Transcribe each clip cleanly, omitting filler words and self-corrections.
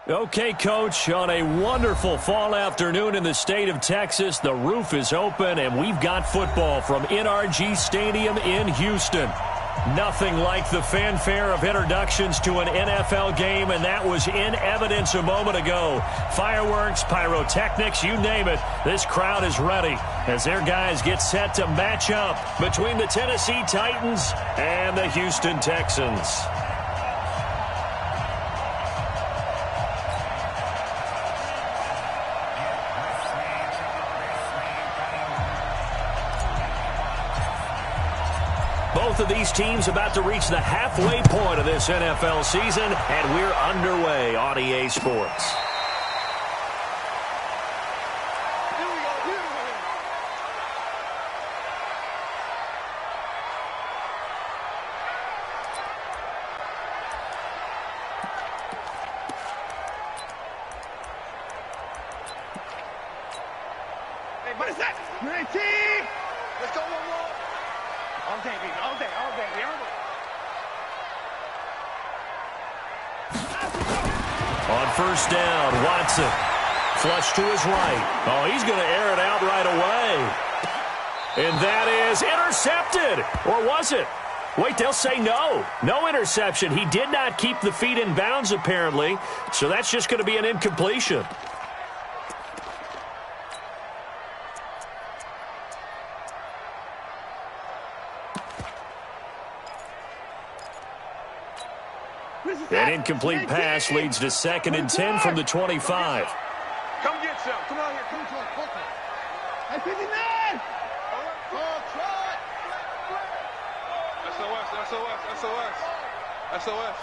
Okay, Coach, on a wonderful fall afternoon in the state of Texas, the roof is open, and we've got football from NRG Stadium in Houston. Nothing like the fanfare of introductions to an NFL game, and that was in evidence a moment ago. Fireworks, pyrotechnics, you name it, this crowd is ready as their guys get set to match up between the Tennessee Titans and the Houston Texans. Both of these teams about to reach the halfway point of this NFL season, and we're underway on EA Sports. Hey, what is that? 19! Let's go one more. All day, baby. All day. All day. On first down, Watson. Flush to his right. Oh, he's going to air it out right away. And that is intercepted. Or was it? Wait, they'll say no. No interception. He did not keep the feet in bounds, apparently. So that's just going to be an incompletion. An incomplete pass leads to 2nd and 10 from the 25. Come get some. Come on here. Come to us. Hey, 59! SOS.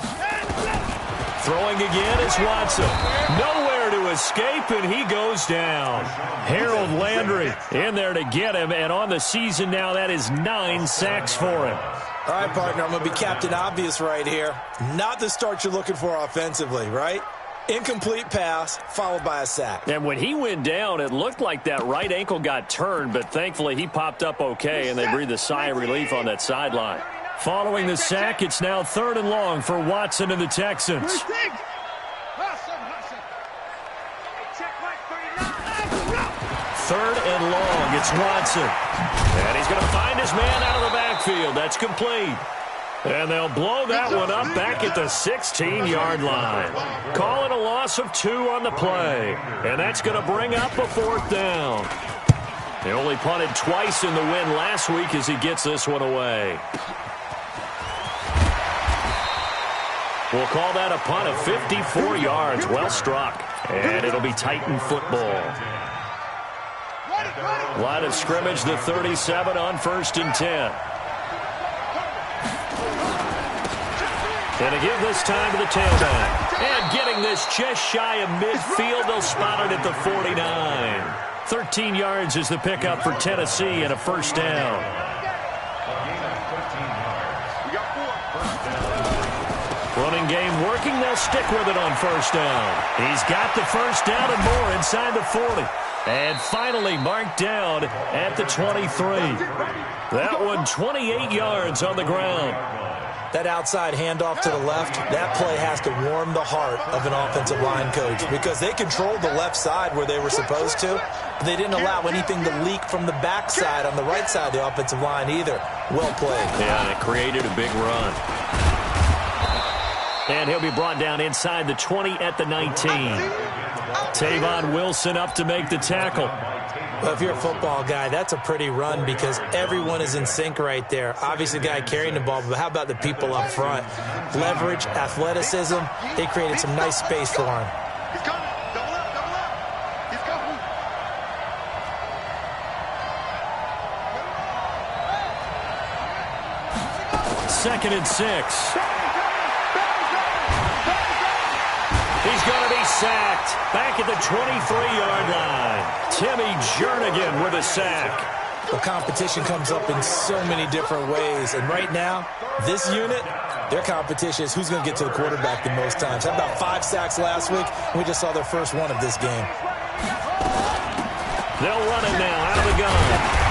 Throwing again is Watson. Nowhere to escape, and he goes down. Harold Landry in there to get him, and on the season now, that is 9 sacks for him. All right, partner, I'm going to be Captain Obvious right here. Not the start you're looking for offensively, right? Incomplete pass, followed by a sack. And when he went down, it looked like that right ankle got turned, but thankfully he popped up okay, and they breathed a sigh of relief on that sideline. Following the sack, it's now 3rd and long for Watson and the Texans. 3rd and long, it's Watson. And he's going to find his man out of the backfield. That's complete. And they'll blow that one up back at the 16-yard line. Calling a loss of 2 on the play. And that's going to bring up a 4th down. They only punted twice in the win last week as he gets this one away. We'll call that a punt of 54 yards. Well struck. And it'll be Titan football. Line of scrimmage, the 37 on 1st and 10. And to give this time to the tailback. And getting this just shy of midfield, they'll spot it at the 49. 13 yards is the pickup for Tennessee and a 1st down. Running game working, they'll stick with it on 1st down. He's got the 1st down and more inside the 40. And finally marked down at the 23. That one 28 yards on the ground. That outside handoff to the left, that play has to warm the heart of an offensive line coach because they controlled the left side where they were supposed to. They didn't allow anything to leak from the backside on the right side of the offensive line either. Well played. Yeah, and it created a big run. And he'll be brought down inside the 20 at the 19. Tavon Wilson up to make the tackle. Well, if you're a football guy, that's a pretty run because everyone is in sync right there. Obviously, the guy carrying the ball, but how about the people up front? Leverage, athleticism, they created some nice space for him. He's coming. Double up. He's coming. 2nd and 6. He's going to be sacked back at the 23-yard line. Timmy Jernigan with a sack. The competition comes up in so many different ways. And right now, this unit, their competition is who's going to get to the quarterback the most times. Had about 5 sacks last week, and we just saw their first one of this game. They'll run it now out of the gun.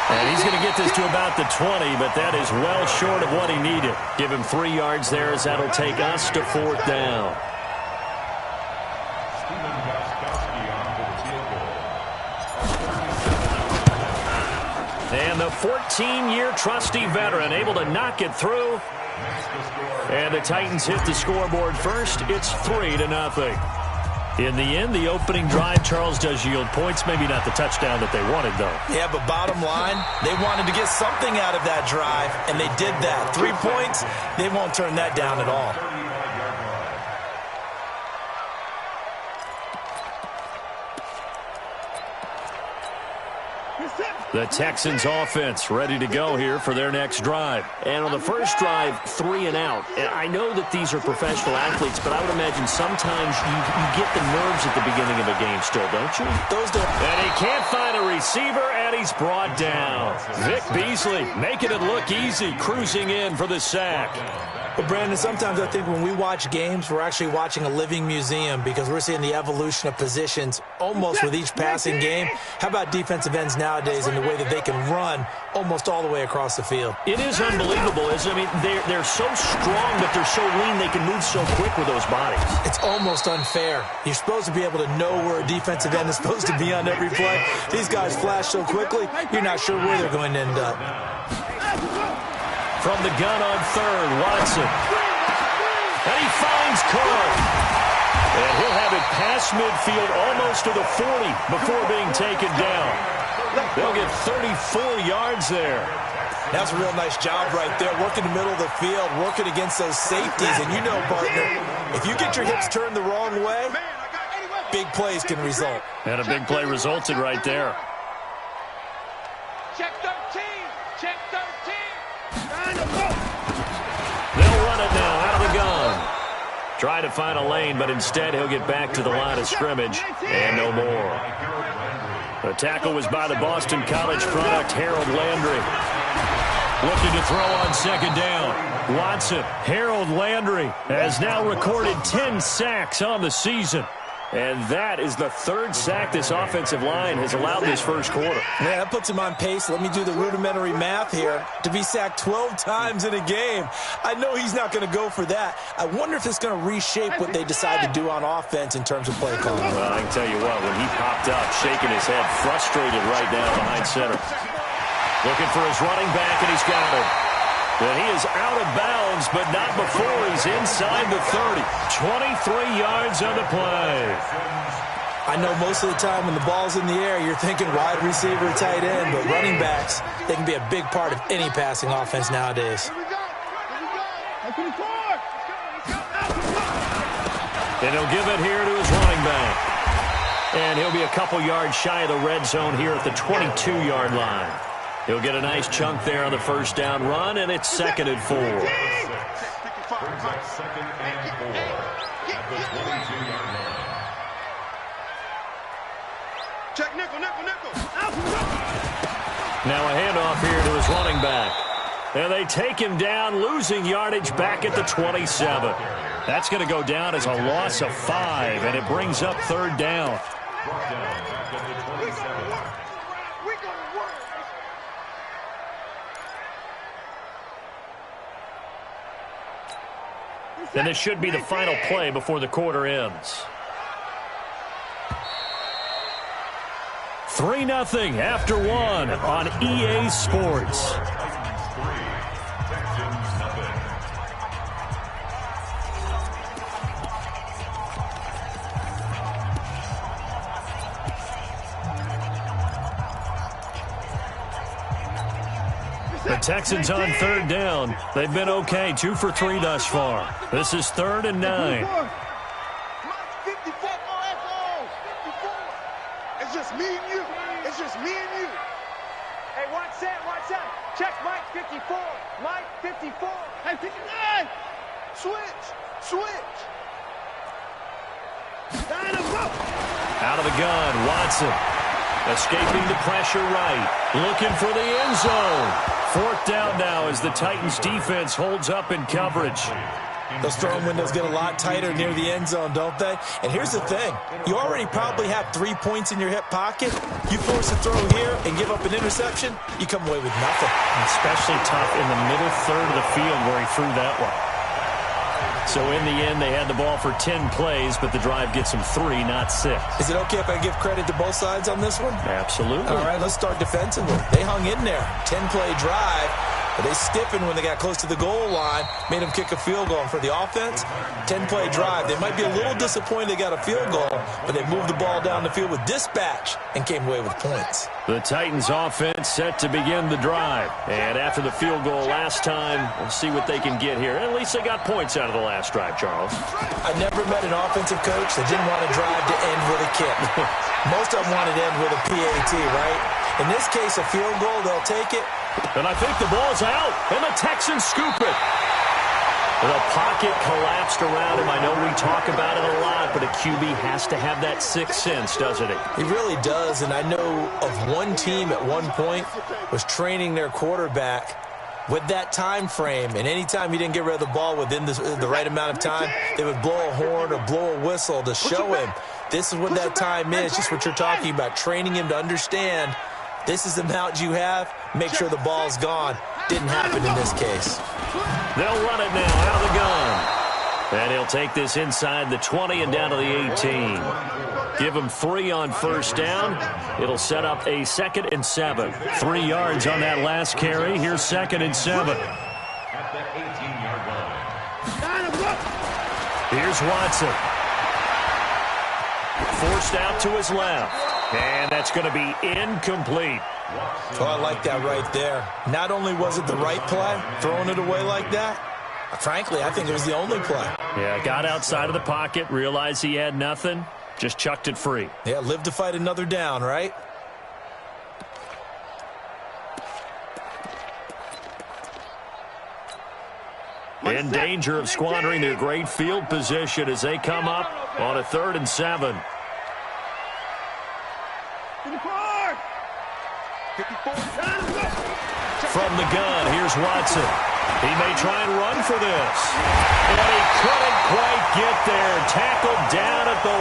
And he's going to get this to about the 20, but that is well short of what he needed. Give him 3 yards there as that'll take us to 4th down. And the 14-year trusty veteran able to knock it through. And the Titans hit the scoreboard first. It's 3-0. In the end, the opening drive, Charles, does yield points. Maybe not the touchdown that they wanted, though. Yeah, but bottom line, they wanted to get something out of that drive, and they did that. 3 points, they won't turn that down at all. The Texans offense ready to go here for their next drive. And on the first drive, 3 and out. And I know that these are professional athletes, but I would imagine sometimes you get the nerves at the beginning of a game still, don't you? Those do. And he can't find a receiver, and he's brought down. Vic Beasley making it look easy, cruising in for the sack. But, Brandon, sometimes I think when we watch games, we're actually watching a living museum because we're seeing the evolution of positions almost with each passing game. How about defensive ends nowadays and the way that they can run almost all the way across the field? It is unbelievable, isn't it? I mean, they're so strong, but they're so lean, they can move so quick with those bodies. It's almost unfair. You're supposed to be able to know where a defensive end is supposed to be on every play. These guys flash so quickly, you're not sure where they're going to end up. From the gun on third, Watson. And he finds Carr. And he'll have it past midfield almost to the 40 before being taken down. They'll get 34 yards there. That's a real nice job right there, working the middle of the field, working against those safeties. And you know, partner, if you get your hips turned the wrong way, big plays can result. And a big play resulted right there. Check 13. Check 13. They'll run it now out of the gun. Try to find a lane, but instead he'll get back to the line of scrimmage and no more. The tackle was by the Boston College product, Harold Landry. Looking to throw on second down. Watson, Harold Landry has now recorded 10 sacks on the season. And that is the third sack this offensive line has allowed this first quarter. Man, that puts him on pace. Let me do the rudimentary math here. To be sacked 12 times in a game. I know he's not going to go for that. I wonder if it's going to reshape what they decide to do on offense in terms of play calling. Well, I can tell you what, when he popped up, shaking his head, frustrated right now behind center. Looking for his running back, and he's got him. And he is out of bounds, but not before he's inside the 30. 23 yards on the play. I know most of the time when the ball's in the air, you're thinking wide receiver, tight end, but running backs, they can be a big part of any passing offense nowadays. And he'll give it here to his running back. And he'll be a couple yards shy of the red zone here at the 22-yard line. He'll get a nice chunk there on the first down run, and it's 2nd and 4. Check nickel. Now a handoff here to his running back. And they take him down, losing yardage back at the 27. That's going to go down as a loss of 5, and it brings up third down. And this should be the final play before the quarter ends. 3-0 after 1 on EA Sports. The Texans on third down. They've been okay, 2 for 3 thus far. This is 3rd and 9. It's just me and you. It's just me and you. Hey, watch that. Check Mike 54. Mike 54. Hey, 59. Switch. Out of the gun, Watson. Escaping the pressure right. Looking for the end zone. 4th down now as the Titans defense holds up in coverage. Those throwing windows get a lot tighter near the end zone, don't they? And here's the thing. You already probably have 3 points in your hip pocket. You force a throw here and give up an interception, you come away with nothing. Especially tough in the middle third of the field where he threw that one. So in the end, they had the ball for 10 plays, but the drive gets them 3, not 6. Is it okay if I give credit to both sides on this one? Absolutely. All right, let's start defensively. They hung in there. 10-play drive. But they stiffened when they got close to the goal line, made them kick a field goal. And for the offense, 10-play drive. They might be a little disappointed they got a field goal, but they moved the ball down the field with dispatch and came away with points. The Titans offense set to begin the drive. And after the field goal last time, we'll see what they can get here. At least they got points out of the last drive, Charles. I never met an offensive coach that didn't want a drive to end with a kick. Most of them wanted to end with a PAT, right? In this case, a field goal, they'll take it. And I think the ball's out, and the Texans scoop it. The pocket collapsed around him. I know we talk about it a lot, but a QB has to have that sixth sense, doesn't it? He really does, and I know of one team at one point was training their quarterback with that time frame, and anytime he didn't get rid of the ball within the right amount of time, they would blow a horn or blow a whistle to show him this is what that time is, just what you're talking about, training him to understand this is the amount you have, make sure the ball's gone. Didn't happen in this case. They'll run it now out of the gun. And he'll take this inside the 20 and down to the 18. Give him 3 on first down. It'll set up a 2nd and 7. 3 yards on that last carry. Here's 2nd and 7. Here's Watson. Forced out to his left. And that's going to be incomplete. Oh, I like that right there. Not only was it the right play, throwing it away like that, frankly, I think it was the only play. Yeah, got outside of the pocket, realized he had nothing, just chucked it free. Yeah, live to fight another down, right? In danger of squandering their great field position as they come up on a 3rd and 7. From the gun, here's Watson. He may try and run for this. And he couldn't quite get there. Tackled down at the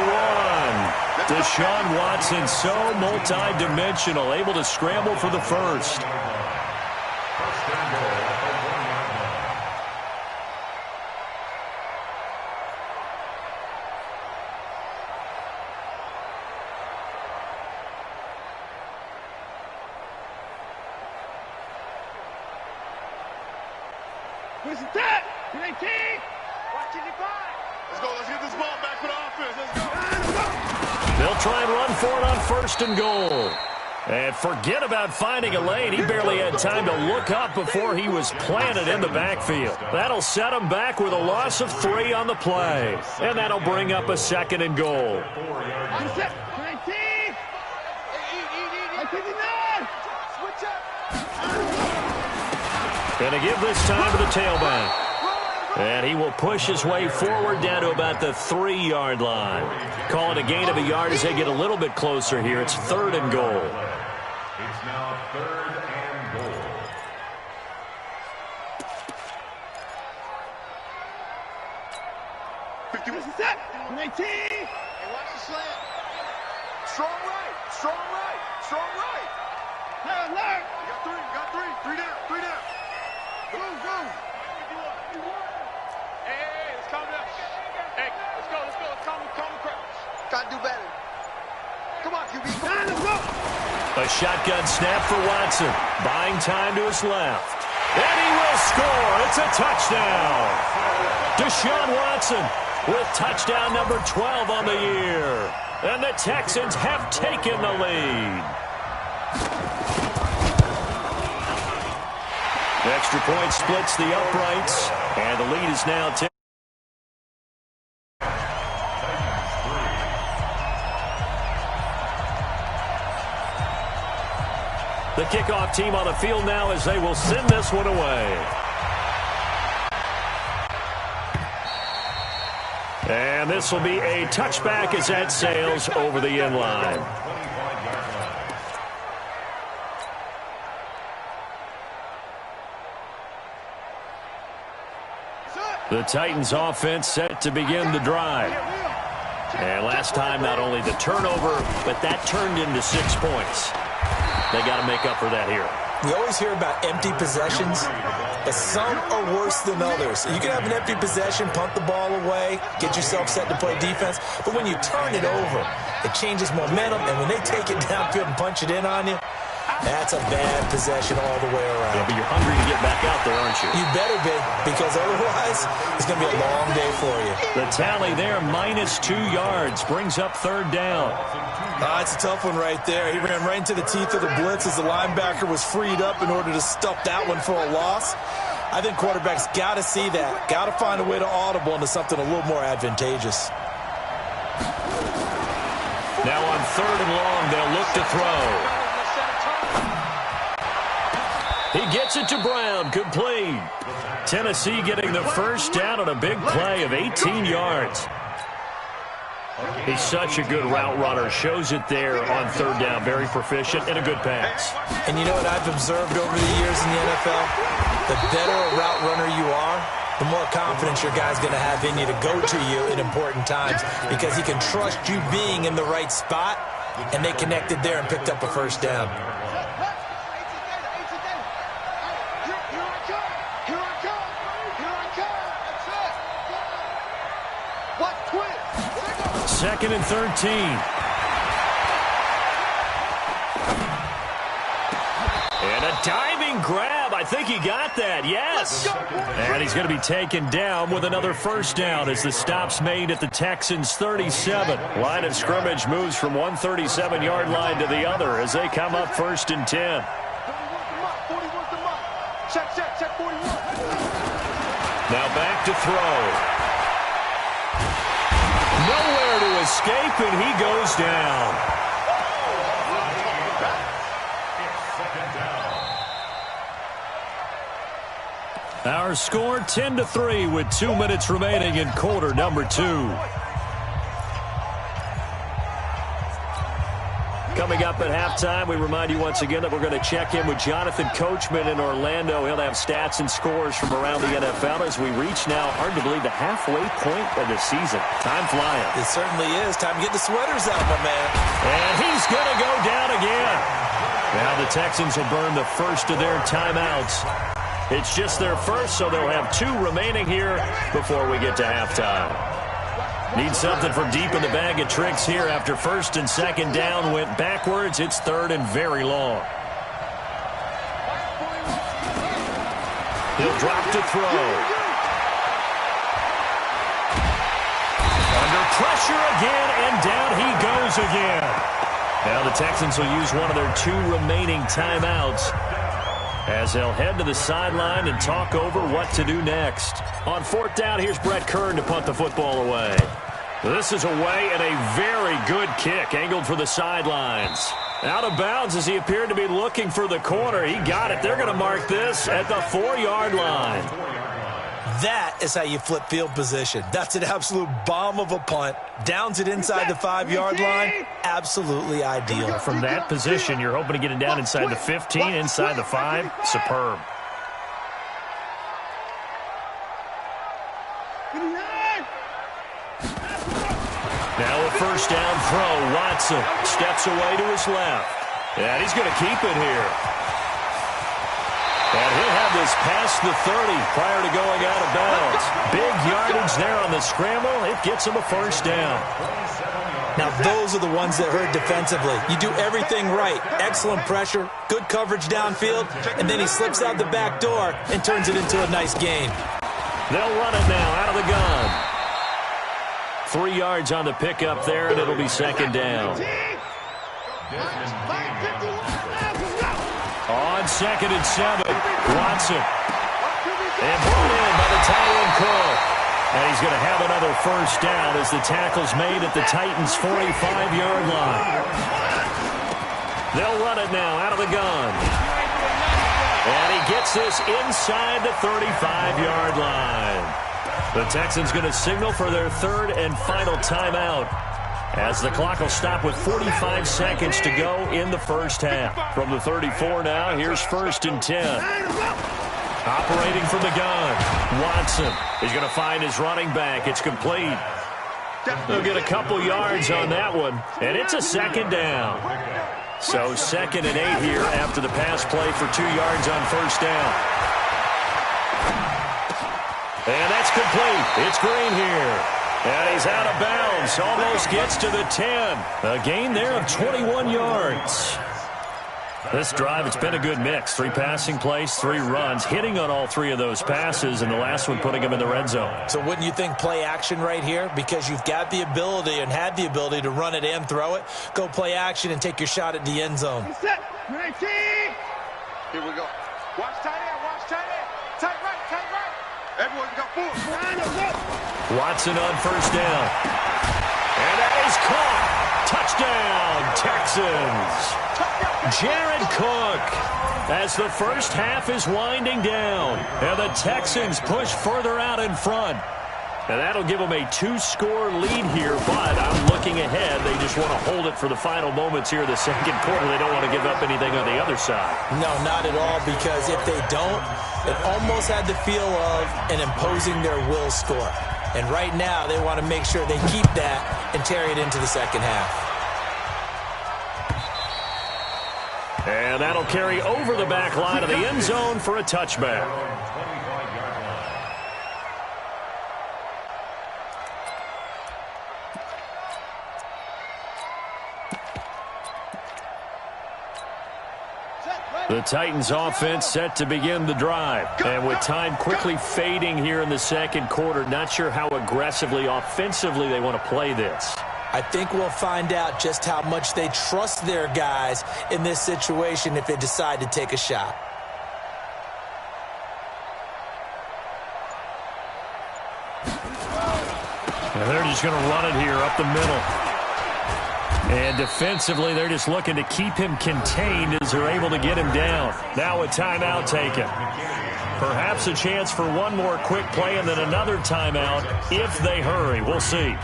1. Deshaun Watson, so multi-dimensional, able to scramble for the first. Where's the tap? Watching your back. Let's go. Let's get this ball back for the offense. Let's go. They'll try and run for it on 1st and goal. And forget about finding a lane. He barely had time to look up before he was planted in the backfield. That'll set him back with a loss of 3 on the play. And that'll bring up a 2nd and goal. Going to give this time to the tailback. And he will push his way forward down to about the 3-yard line. Call it a gain of a yard as they get a little bit closer here. It's 3rd and goal. It's now 3rd and goal. Set. 19. Hey, watch the slant. Strong right. Strong right. Strong right. Alert. You got 3. 3 down. 3 down. Go. Hey, let's calm down. Hey, let's go. Let's calm the crowd. Gotta do better. Come on, QB. Let's go. A shotgun snap for Watson. Buying time to his left. And he will score. It's a touchdown. Deshaun Watson with touchdown number 12 on the year. And the Texans have taken the lead. Extra point splits the uprights, and the lead is now 10. The kickoff team on the field now as they will send this one away. And this will be a touchback as that sails over the end line. The Titans offense set to begin the drive. And last time, not only the turnover, but that turned into 6 points. They got to make up for that here. We always hear about empty possessions. but some are worse than others. You can have an empty possession, punt the ball away, get yourself set to play defense, but when you turn it over, it changes momentum, and when they take it downfield and punch it in on you, that's a bad possession all the way around. Yeah, but you're hungry to get back out there, aren't you? You better be, because otherwise it's going to be a long day for you. The tally there, -2 yards, brings up third down. It's a tough one right there. He ran right into the teeth of the blitz as the linebacker was freed up in order to stuff that one for a loss. I think quarterbacks got to see that, got to find a way to audible into something a little more advantageous. Now on 3rd and long, they'll look to throw. He gets it to Brown, complete. Tennessee getting the first down on a big play of 18 yards. He's such a good route runner. Shows it there on 3rd down. Very proficient and a good pass. And you know what I've observed over the years in the NFL? The better a route runner you are, the more confidence your guy's going to have in you to go to you in important times, because he can trust you being in the right spot, and they connected there and picked up a first down. Second and 13. And a diving grab. I think he got that. Yes. And he's going to be taken down with another first down as the stop's made at the Texans' 37. Line of scrimmage moves from one 37-yard line to the other as they come up 1st and 10. Now back to throw. Nowhere to escape, and he goes down. Our score 10-3 with 2 minutes remaining in quarter number 2. Coming up at halftime, we remind you once again that we're going to check in with Jonathan Coachman in Orlando. He'll have stats and scores from around the NFL as we reach now, hard to believe, the halfway point of the season. Time flying. It certainly is. Time to get the sweaters out, my man. And he's going to go down again. Now the Texans will burn the first of their timeouts. It's just their first, so they'll have 2 remaining here before we get to halftime. Need something from deep in the bag of tricks here after 1st and 2nd down went backwards. It's 3rd and very long. He'll drop to throw. Under pressure again, and down he goes again. Now the Texans will use one of their 2 remaining timeouts as they'll head to the sideline and talk over what to do next. On 4th down, here's Brett Kern to punt the football away. This is away and a very good kick, angled for the sidelines. Out of bounds as he appeared to be looking for the corner. He got it. They're going to mark this at the 4-yard line. That is how you flip field position. That's an absolute bomb of a punt. Downs it inside the 5-yard line. Absolutely ideal. From that position, you're hoping to get it down inside the 15, inside the 5. Superb. Now a first down throw. Watson steps away to his left. And he's going to keep it here. And he'll have this past the 30 prior to going out of bounds. Big yardage there on the scramble. It gets him a first down. Now those are the ones that hurt defensively. You do everything right. Excellent pressure, good coverage downfield, and then he slips out the back door and turns it into a nice gain. They'll run it now out of the gun. 3 yards on the pickup there, and it'll be 2nd down. On 2nd and 7, Watson. And brought in by the tight end Cole. And he's going to have another first down as the tackle's made at the Titans' 45-yard line. They'll run it now out of the gun. And he gets this inside the 35-yard line. The Texans going to signal for their 3rd and final timeout as the clock will stop with 45 seconds to go in the first half. From the 34 now, here's 1st and 10. Operating from the gun, Watson. He's going to find his running back. It's complete. They'll get a couple yards on that one, and it's a 2nd down. So 2nd and 8 here after the pass play for 2 yards on 1st down. And that's complete. It's Green here. And he's out of bounds. Almost gets to the 10. A gain there of 21 yards. This drive, it's been a good mix. 3 passing plays, 3 runs, hitting on all 3 of those passes, and the last one putting him in the red zone. So wouldn't you think play action right here? Because you've got the ability and had the ability to run it and throw it. Go play action and take your shot at the end zone. Here we go. Watch tight end, watch tight end. Tight right. Everyone got 4. Watson on first down. And that is caught. Touchdown, Texans. Jared Cook, as the first half is winding down, and the Texans push further out in front. And that'll give them a 2-score lead here, but I'm looking ahead. They just want to hold it for the final moments here of the second quarter. They don't want to give up anything on the other side. No, not at all, because if they don't, it almost had the feel of an imposing their will score. And right now, they want to make sure they keep that and carry it into the second half. And that'll carry over the back line of the end zone for a touchback. The Titans offense set to begin the drive. And with time quickly fading here in the second quarter, not sure how aggressively, offensively they want to play this. I think we'll find out just how much they trust their guys in this situation if they decide to take a shot. And they're just going to run it here up the middle. And defensively, they're just looking to keep him contained as they're able to get him down. Now a timeout taken. Perhaps a chance for one more quick play and then another timeout if they hurry. We'll see.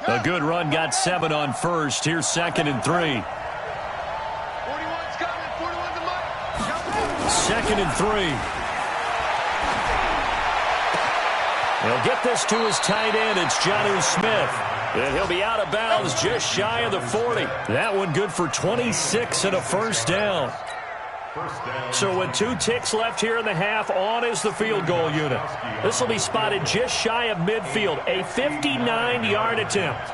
A good run got 7 on first. Here's 2nd and 3. 41's coming. 41's a mile. 2nd and 3. He'll get this to his tight end. It's Jonnu Smith. And he'll be out of bounds just shy of the 40. That one good for 26 and a first down. So with 2 ticks left here in the half, on is the field goal unit. This will be spotted just shy of midfield, a 59-yard attempt.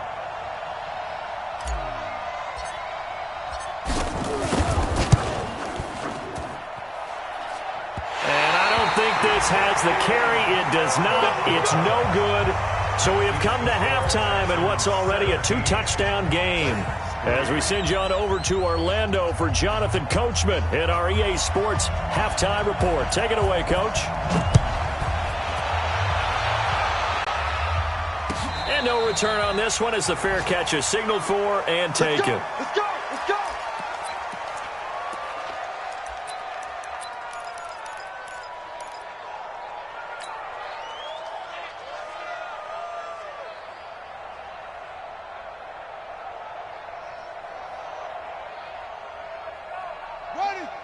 And I don't think this has the carry. It does not. It's no good. So we have come to halftime in what's already a 2-touchdown game. As we send you on over to Orlando for Jonathan Coachman at our EA Sports Halftime Report. Take it away, Coach. And no return on this one as the fair catch is signaled for and taken. Let's go. Let's go.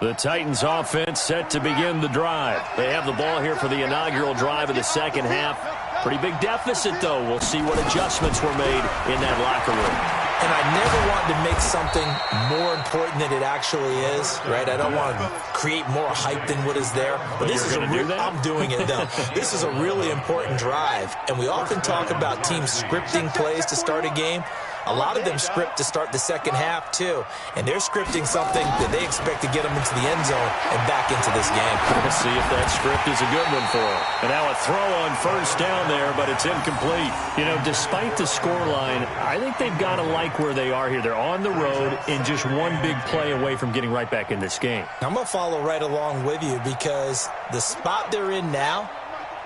The Titans offense set to begin the drive. They have the ball here for the inaugural drive of the second half. Pretty big deficit, though. We'll see what adjustments were made in that locker room. And I never want to make something more important than it actually is, right? I don't want to create more hype than what is there. But this is I'm doing it, though. This is a really important drive. And we often talk about teams scripting plays to start a game. A lot of them script to start the second half, too. And they're scripting something that they expect to get them into the end zone and back into this game. We'll see if that script is a good one for them. And now a throw on first down there, but it's incomplete. You know, despite the scoreline, I think they've got to like where they are here. They're on the road and just one big play away from getting right back in this game. I'm going to follow right along with you because the spot they're in now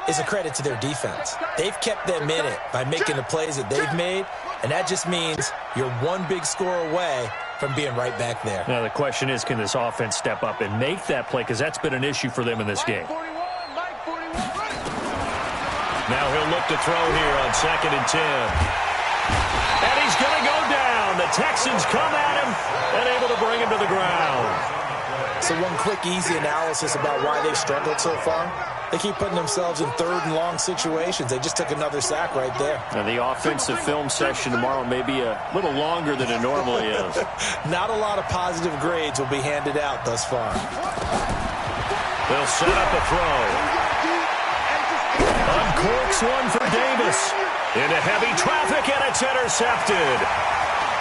is a credit to their defense. They've kept them in it by making the plays that they've made, and that just means you're one big score away from being right back there. Now the question is, can this offense step up and make that play? Because that's been an issue for them in this game. Now he'll look to throw here on 2nd and 10. And he's going to go down. The Texans come at him and able to bring him to the ground. So one quick, easy analysis about why they've struggled so far. They keep putting themselves in third and long situations. They just took another sack right there. And the offensive film session tomorrow may be a little longer than it normally is. Not a lot of positive grades will be handed out thus far. They'll set up a throw. Uncorks one for Davis. Into heavy traffic, and it's intercepted.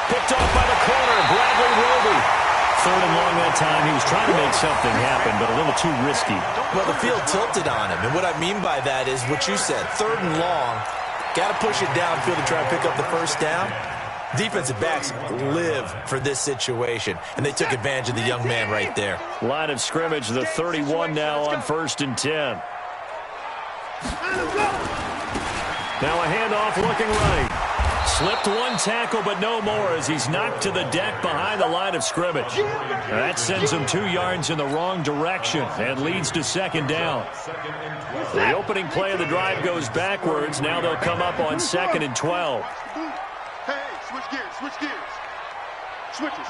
Picked off by the corner, Bradley Roby. Third and long that time. He was trying to make something happen, but a little too risky. Well, the field tilted on him, and what I mean by that is what you said. Third and long, got to push it downfield to try and pick up the first down. Defensive backs live for this situation, and they took advantage of the young man right there. Line of scrimmage, the 31 now on 1st and 10. Now a handoff looking right. Slipped one tackle, but no more as he's knocked to the deck behind the line of scrimmage. That sends him 2 yards in the wrong direction and leads to 2nd down. The opening play of the drive goes backwards. Now they'll come up on 2nd and 12. Hey, switch gears, switch gears. Switches.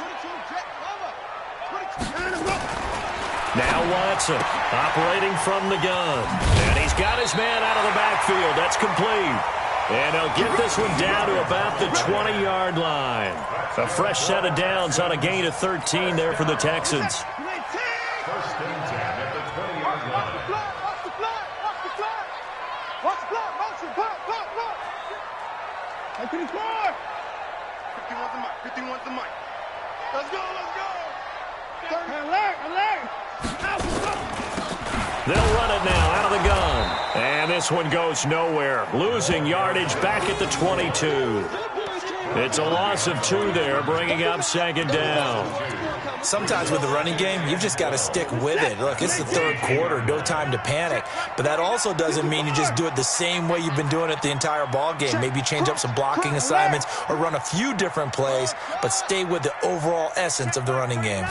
Now Watson operating from the gun. And he's got his man out of the backfield. That's complete. And they'll get this one down to about the 20-yard line. A fresh set of downs on a gain of 13 there for the Texans. 1st and 10 at the 20-yard line. Watch the flag, watch the flag. Watch the flag, motion, block. 54. 51's the mic, 51's the mic. Let's go. Alert. They'll run it now out of the gun. And this one goes nowhere. Losing yardage back at the 22. It's a loss of 2 there, bringing up 2nd down. Sometimes with the running game, you've just got to stick with it. Look, it's the 3rd quarter, no time to panic. But that also doesn't mean you just do it the same way you've been doing it the entire ball game. Maybe change up some blocking assignments or run a few different plays, but stay with the overall essence of the running game.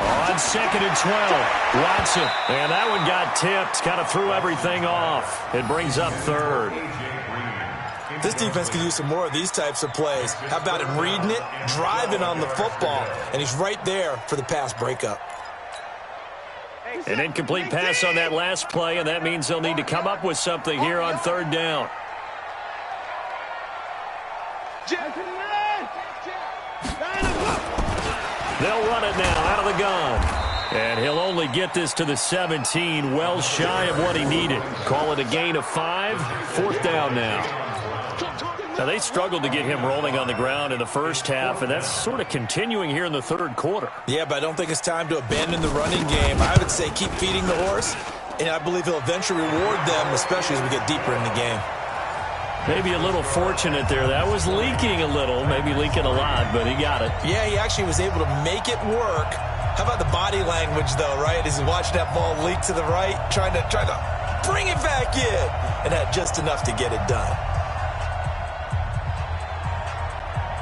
On 2nd and 12, Watson. And that one got tipped, kind of threw everything off. It brings up 3rd. This defense could use some more of these types of plays. How about him reading it, driving on the football, and he's right there for the pass breakup. An incomplete pass on that last play, and that means they'll need to come up with something here on 3rd down. They'll run it now out of the gun. And he'll only get this to the 17, well shy of what he needed. Call it a gain of 5, 4th down now. Now, they struggled to get him rolling on the ground in the first half, and that's sort of continuing here in the 3rd quarter. Yeah, but I don't think it's time to abandon the running game. I would say keep feeding the horse, and I believe he'll eventually reward them, especially as we get deeper in the game. Maybe a little fortunate there. That was leaking a little, maybe leaking a lot, but he got it. Yeah, he actually was able to make it work. How about the body language, though, right? As he watched that ball leak to the right, trying to bring it back in, and had just enough to get it done.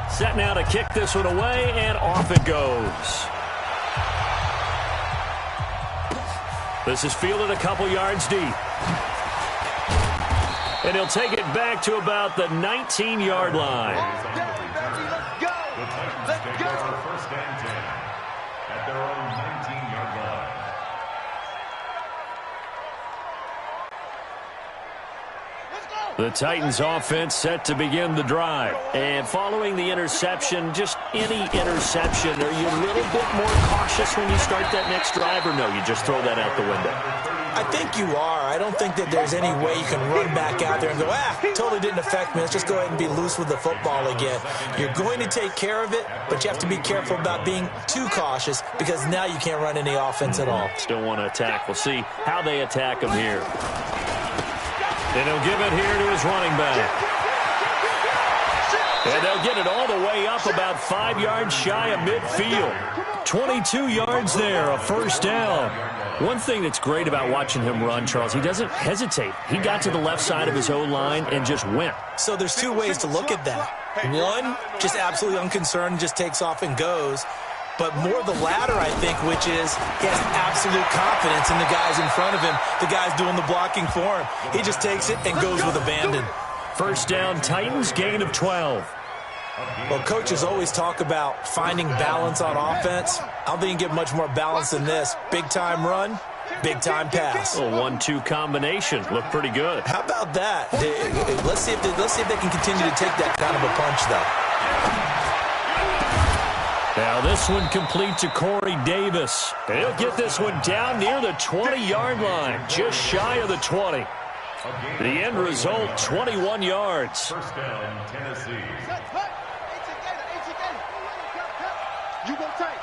Set now to kick this one away, and off it goes. This is fielded a couple yards deep. And he'll take it back to about the 19-yard line. The Titans take over 1st and 10 at their own 19-yard line. The Titans offense set to begin the drive. And following the interception, just any interception, are you a little bit more cautious when you start that next drive, or no, you just throw that out the window? I think you are. I don't think that there's any way you can run back out there and go, totally didn't affect me. Let's just go ahead and be loose with the football again. You're going to take care of it, but you have to be careful about being too cautious because now you can't run any offense at all. Still want to attack. We'll see how they attack him here. And he'll give it here to his running back. And they'll get it all the way up about 5 yards shy of midfield. 22 yards there, a 1st down. One thing that's great about watching him run, Charles, he doesn't hesitate. He got to the left side of his O-line and just went. So there's 2 ways to look at that. One, just absolutely unconcerned, just takes off and goes. But more the latter, I think, which is he has absolute confidence in the guys in front of him, the guys doing the blocking for him. He just takes it and goes with abandon. 1st down, Titans, gain of 12. Well, coaches always talk about finding balance on offense. I don't think you can get much more balance than this. Big-time run, Big-time pass. A 1-2 combination. Looked pretty good. How about that? Let's see if they can continue to take that kind of a punch, though. Now this one complete to Corey Davis. He'll get this one down near the 20-yard line, just shy of the 20. The end result, 21 yards. First down, Tennessee. You got tape.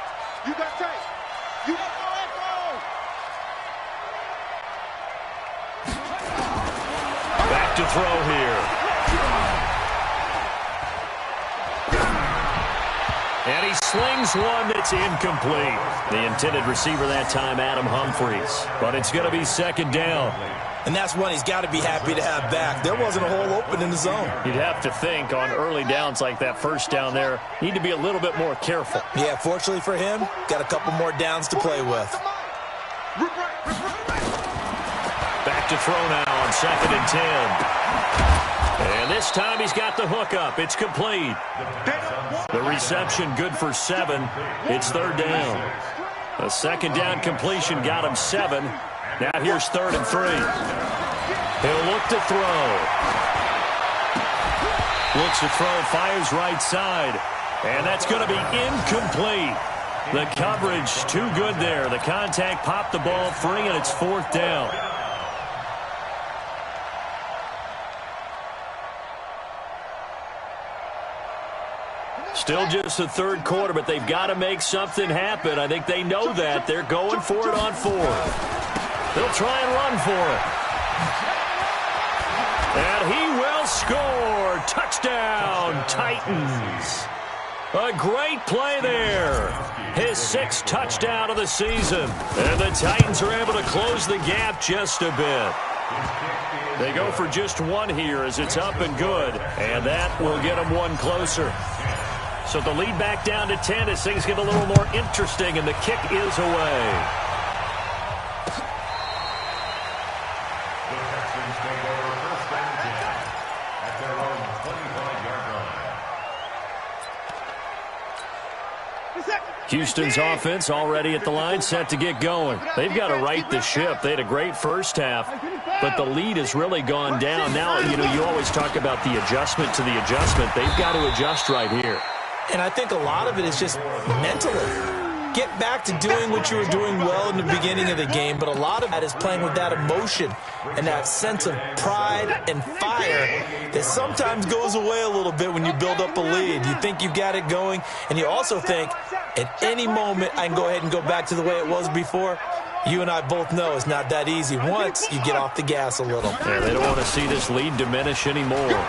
You got tape. You got Back to throw here. And he slings one that's incomplete. The intended receiver that time, Adam Humphries. But it's going to be second down. And that's one he's got to be happy to have back. There wasn't a hole open in the zone. You'd have to think on early downs like that first down there, need to be a little bit more careful. Yeah, fortunately for him, got a couple more downs to play with. Back to throw now on 2nd and 10. And this time he's got the hook up. It's complete. The reception good for 7. It's third down. A second down completion got him 7. Now here's 3rd and 3. He'll look to throw. Looks to throw, fires right side. And that's going to be incomplete. The coverage too good there. The contact popped the ball free, and it's 4th down. Still just the third quarter, but they've got to make something happen. I think they know that. They're going for it on 4th. They'll try and run for it. And he will score. Touchdown, Titans. A great play there. His 6th touchdown of the season. And the Titans are able to close the gap just a bit. They go for just one here as it's up and good. And that will get them one closer. So the lead back down to 10 as things get a little more interesting, and the kick is away. The Texans take over first and 10 at their own 25-yard line. Houston's offense already at the line, set to get going. They've got to right the ship. They had a great first half, but the lead has really gone down. Now, you always talk about the adjustment to the adjustment. They've got to adjust right here. And I think a lot of it is just mentally. Get back to doing what you were doing well in the beginning of the game, but a lot of that is playing with that emotion and that sense of pride and fire that sometimes goes away a little bit when you build up a lead. You think you've got it going, and you also think at any moment I can go ahead and go back to the way it was before. You and I both know it's not that easy once you get off the gas a little. Yeah, they don't want to see this lead diminish anymore.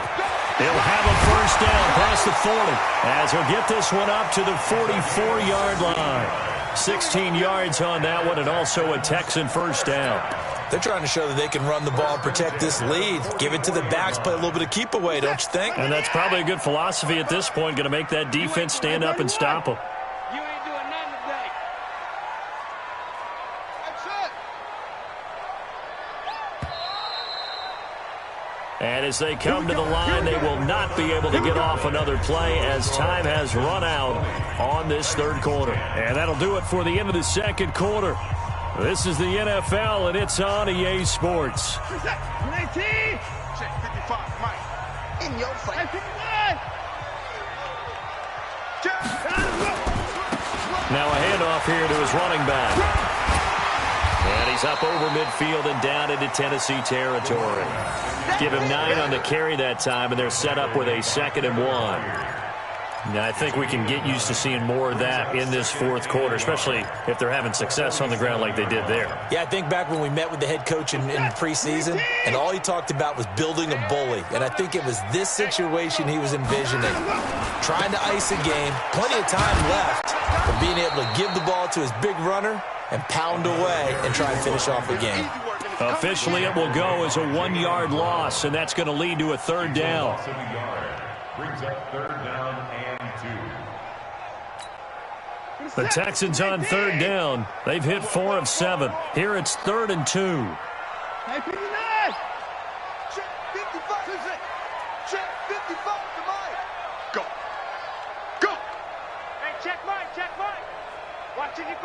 He'll have a first down past the 40 as he'll get this one up to the 44-yard line. 16 yards on that one, and also a Texan first down. They're trying to show that they can run the ball and protect this lead. Give it to the backs, play a little bit of keep away, don't you think? And that's probably a good philosophy at this point, going to make that defense stand up and stop them. You ain't doing nothing today. That's it. And as they come to the line, they will not be able to get off another play as time has run out on this third quarter. And that'll do it for the end of the second quarter. This is the NFL, and it's on EA Sports. Check 55, Mike. In your face. Now a handoff here to his running back. And he's up over midfield and down into Tennessee territory. Give him 9 on the carry that time, and they're set up with a 2nd and 1. Now, I think we can get used to seeing more of that in this fourth quarter, especially if they're having success on the ground like they did there. Yeah, I think back when we met with the head coach in preseason, and all he talked about was building a bully. And I think it was this situation he was envisioning. Trying to ice a game, plenty of time left, but being able to give the ball to his big runner and pound away and try and finish off a game. Officially, it will go as a 1-yard loss, and that's going to lead to a third down. Brings up third down and 2. The Texans on third down. They've hit 4 of 7. Here it's 3rd and 2. Check 55. Check 55 to Mike. Go. Go. Hey, check Mike. Check Mike. Watch 55.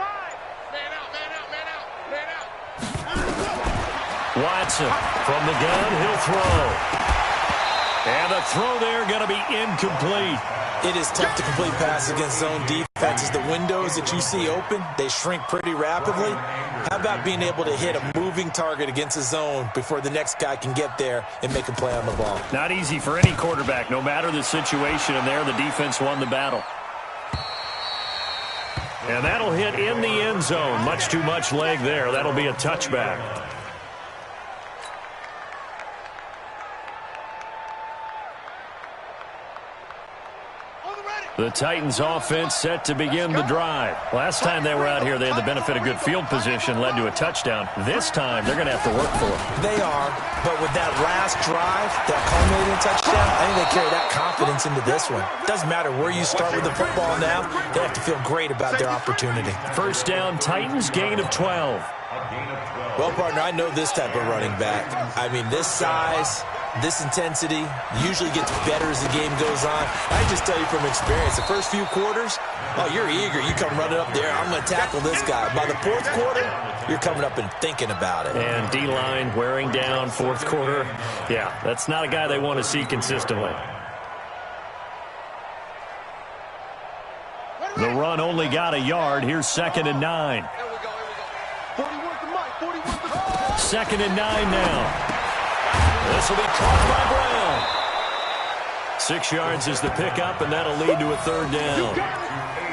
Man out, man out, man out, man out. Watson from the gun, he'll throw. And the throw there going to be incomplete. It is tough to complete passes against zone defenses. The windows that you see open, they shrink pretty rapidly. How about being able to hit a moving target against a zone before the next guy can get there and make a play on the ball? Not easy for any quarterback, no matter the situation, and there the defense won the battle. And that'll hit in the end zone. Much too much leg there. That'll be a touchback. The Titans offense set to begin the drive. Last time they were out here, they had the benefit of good field position, led to a touchdown. This time, they're going to have to work for it. They are, but with that last drive, that culminating touchdown, I think they carry that confidence into this one. Doesn't matter where you start with the football now, they have to feel great about their opportunity. First down, Titans, gain of 12. Well, partner, I know this type of running back. I mean, this size, this intensity usually gets better as the game goes on. I just tell you from experience, the first few quarters, oh, you're eager. You come running up there, I'm going to tackle this guy. By the fourth quarter, you're coming up and thinking about it. And D-line wearing down fourth quarter. Yeah, that's not a guy they want to see consistently. The run only got a yard. Here's 2nd and 9. 2nd and 9 now. This will be caught by Brown. 6 yards is the pickup, and that'll lead to a 3rd down.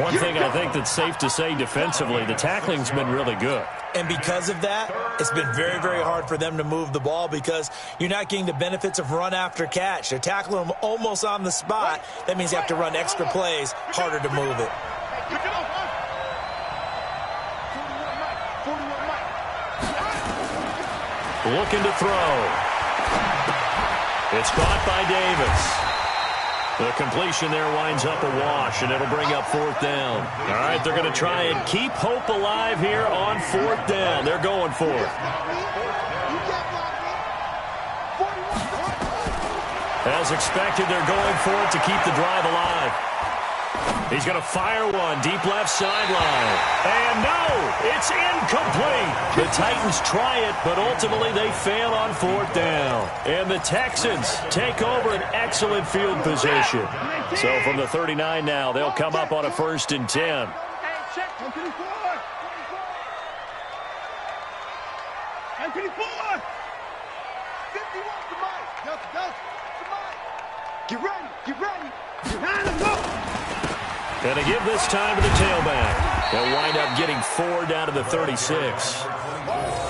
One thing I think that's safe to say defensively, the tackling's been really good. And because of that, it's been very, very hard for them to move the ball because you're not getting the benefits of run after catch. They're tackling them almost on the spot. That means you have to run extra plays, harder to move it. Looking to throw. It's caught by Davis. The completion there winds up a wash, and it'll bring up 4th down. All right, they're going to try and keep hope alive here on 4th down. They're going for it. As expected, they're going for it to keep the drive alive. He's going to fire one deep left sideline. And no, it's incomplete. The Titans try it, but ultimately they fail on 4th down. And the Texans take over an excellent field position. So from the 39 now, they'll come up on a 1st and 10. Get ready, get ready. Let's go. And to give this time to the tailback. They'll wind up getting 4 down to the 36.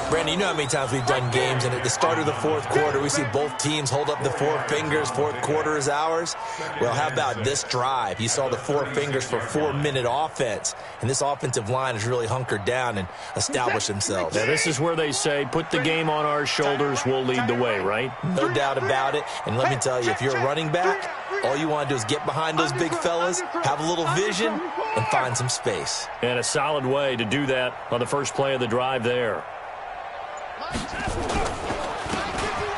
Brandon, you know how many times we've done games, and at the start of the fourth quarter, we see both teams hold up the 4 fingers, fourth quarter is ours. Well, how about this drive? You saw the 4 fingers for 4-minute offense, and this offensive line has really hunkered down and established themselves. Now, this is where they say, put the game on our shoulders, we'll lead the way, right? No doubt about it, and let me tell you, if you're a running back, all you want to do is get behind those big fellas, have a little vision, and find some space. And a solid way to do that on the first play of the drive there.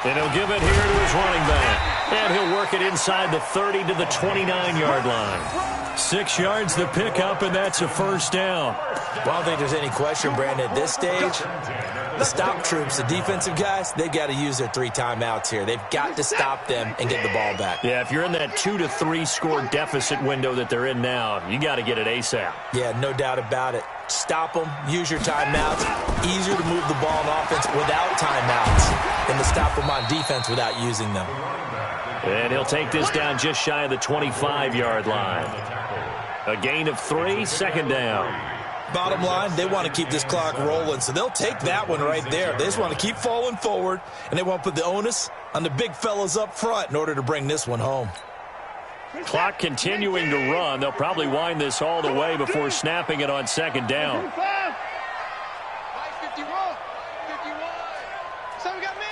And he'll give it here to his running back. And he'll work it inside the 30 to the 29-yard line. 6 yards the pickup, and that's a 1st down. Well, I don't think there's any question, Brandon, at this stage, the stop troops, the defensive guys, they got to use their 3 timeouts here. They've got to stop them and get the ball back. Yeah, if you're in that 2 to 3 score deficit window that they're in now, you got to get it ASAP. Yeah, no doubt about it. Stop them, use your timeouts. Easier to move the ball on offense without timeouts than to stop them on defense without using them. And he'll take this down just shy of the 25-yard line. A gain of 3, 2nd down. Bottom line, they want to keep this clock rolling, so they'll take that one right there. They just want to keep falling forward, and they want to put the onus on the big fellas up front in order to bring this one home. Clock continuing to run. They'll probably wind this all the way before snapping it on 2nd down. 51. So we got man.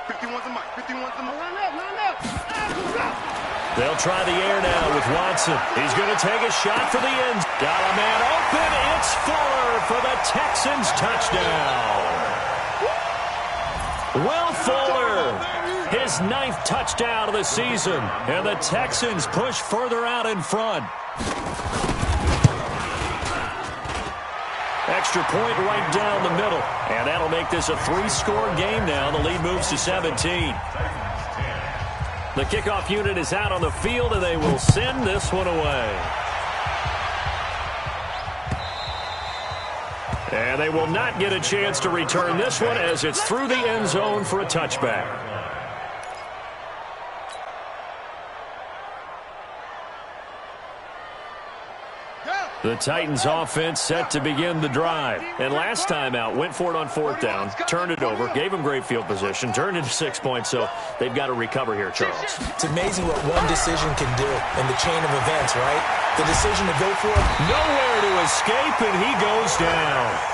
51's the mic. 51's the mic. Line up. They'll try the air now with Watson. He's going to take a shot for the end. Got a man open. It's Fuller for the Texans touchdown. Will Fuller, his 9th touchdown of the season. And the Texans push further out in front. Extra point right down the middle. And that'll make this a 3-score game now. The lead moves to 17. The kickoff unit is out on the field, and they will send this one away. And they will not get a chance to return this one as it's through the end zone for a touchback. The Titans offense set to begin the drive. And last time out, went for it on 4th down, turned it over, gave them great field position, turned into 6 points, so they've got to recover here, Charles. It's amazing what one decision can do in the chain of events, right? The decision to go for it. Nowhere to escape, and he goes down.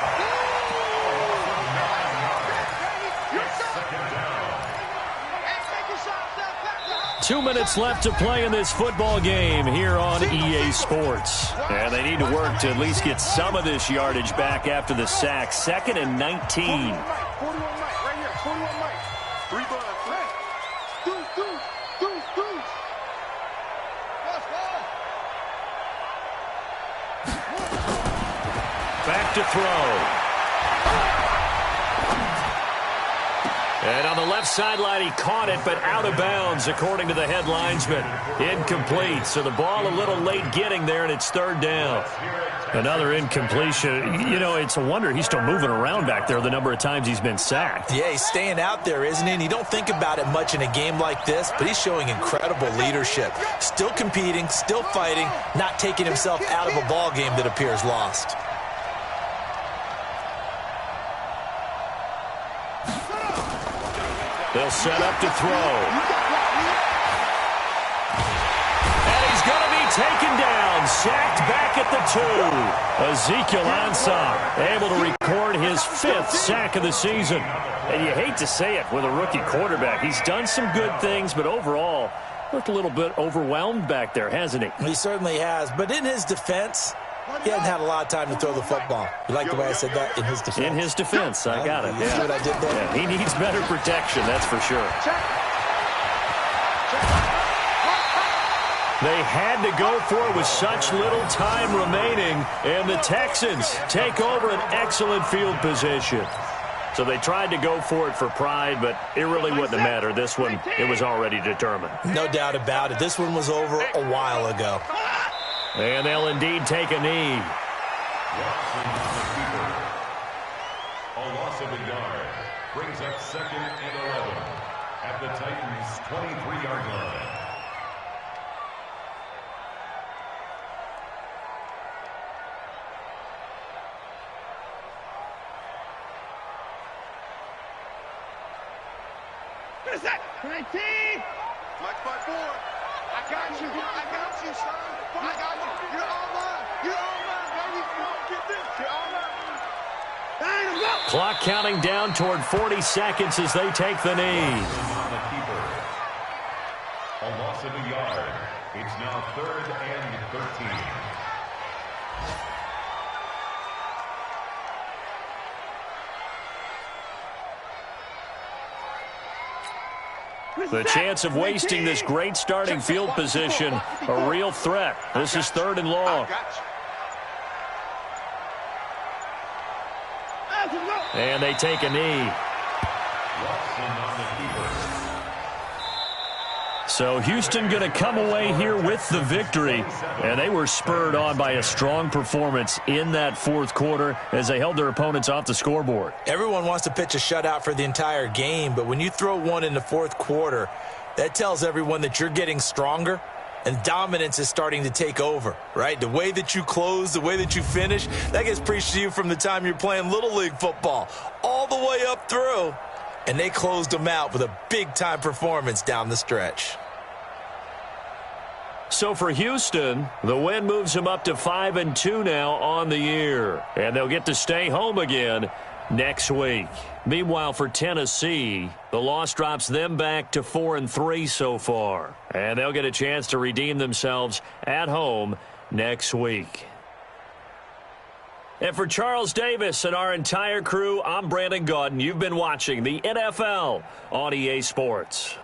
2 minutes left to play in this football game here on EA Sports. And they need to work to at least get some of this yardage back after the sack. 2nd and 19. 41 Mike, right here, 41 Mike. 3 bucks, right? Deuce. Back to throw. And on the left sideline, he caught it, but out of bounds, according to the head linesman. Incomplete, so the ball a little late getting there, and it's 3rd down. Another incompletion. You know, it's a wonder he's still moving around back there the number of times he's been sacked. Yeah, he's staying out there, isn't he? And you don't think about it much in a game like this, but he's showing incredible leadership. Still competing, still fighting, not taking himself out of a ball game that appears lost. They'll set up to throw. And he's going to be taken down. Sacked back at the 2. Ezekiel Ansah able to record his 5th sack of the season. And you hate to say it with a rookie quarterback. He's done some good things, but overall looked a little bit overwhelmed back there, hasn't he? He certainly has. But in his defense, he hasn't had a lot of time to throw the football. You like the way I said that? In his defense. In his defense. I got it. You see what I did there? Yeah, he needs better protection, that's for sure. They had to go for it with such little time remaining, and the Texans take over an excellent field position. So they tried to go for it for pride, but it really wouldn't have mattered. This one, it was already determined. No doubt about it. This one was over a while ago. And they'll indeed take a knee. A loss of a yard brings up 2nd and 11 at the Titans' 23-yard line. Finish that. 19. Flex by 4. I got you, son. I got you. You're all mine. You're all mine, baby. Get this. You're all mine. Clock counting down toward 40 seconds as they take the knee. On the keeper. A loss of a yard. It's now 3rd and 13. The chance of wasting this great starting field position, a real threat. This is 3rd and long. And they take a knee. So Houston going to come away here with the victory. And they were spurred on by a strong performance in that 4th quarter as they held their opponents off the scoreboard. Everyone wants to pitch a shutout for the entire game, but when you throw one in the 4th quarter, that tells everyone that you're getting stronger and dominance is starting to take over, right? The way that you close, the way that you finish, that gets preached to you from the time you're playing Little League football all the way up through. And they closed them out with a big-time performance down the stretch. So for Houston, the win moves them up to 5-2 now on the year. And they'll get to stay home again next week. Meanwhile, for Tennessee, the loss drops them back to 4-3 so far. And they'll get a chance to redeem themselves at home next week. And for Charles Davis and our entire crew, I'm Brandon Gaudin. You've been watching the NFL on EA Sports.